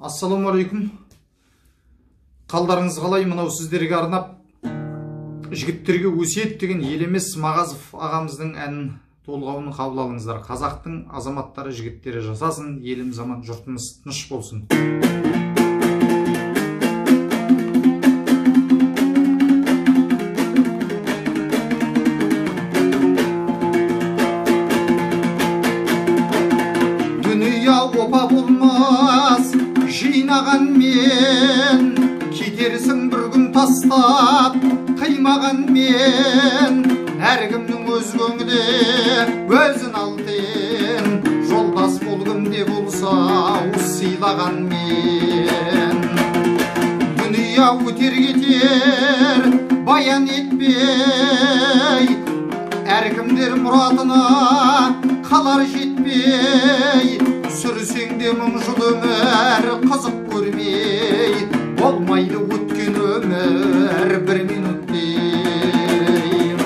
Ассаламуалейкум. Қалдарыңыз қалай? Мынау сіздерге арнап жігіттерге өсиет деген Елемес Мағазов ағамыздың әнін толғауын қабыл алыңыздар. Қазақтың азаматтары жігіттері жасасын, елім заман жұртымыз тыныш болсын. Дүния опа болмас жинаған мен, кетерсің бір күн тастап қимаған мен. Әркімнің өз көңілі өзін алтын, жолдас болғымде болса сыйлаған мен. Дүния өтер кетер баян етпей, әркімдер мұратына қалар жетпей. Сүрсең де мың жыл өмір қызық көрмей, болмайды өткен өмір бір минуттей.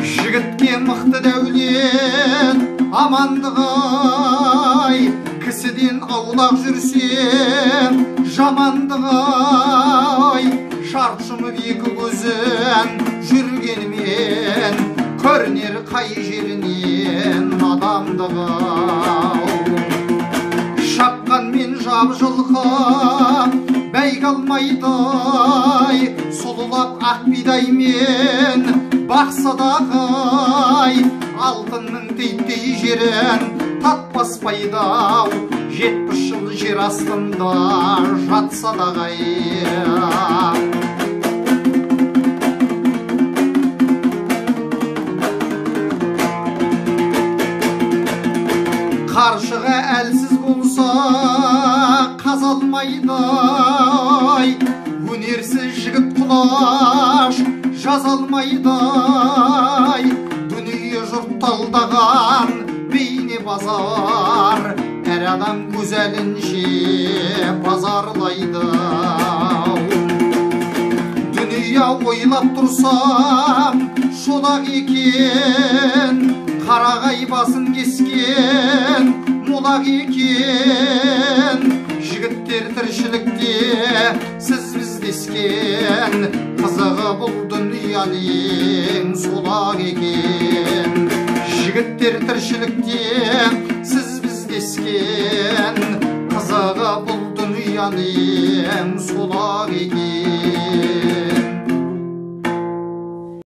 Жігітке мықты дәулет амандығы-ай, кісіден аулақ жүрсе жамандығы-ай. Шарт жұмып екі көзін жүргенімен, көрінер қай жерінен адамдығы. Шапқан мен жап жылқы бәйге алмайды, сұлулап ақ бидаймен бақсадағы. Алтынның тейттей жерін татпас пайда, 70 жыл жер астында жатса дағы. Қаршыға әлсіз болса қазалмайды, өнерсіз жігіт құлаш жазалмайды. Дүние жұрт талдаған бейне базар, әр адам көзәлінше базарлайды. Дүние ойлап тұрсам шолақ екен, қарағай басын кескен молақ екен. Жігіттер тіршілікте сіз біздескен, қызығы бұл дүнияның солақ екен. Жігіттер тіршілікте сіз біздескен, қызығы бұл дүнияның солақ екен.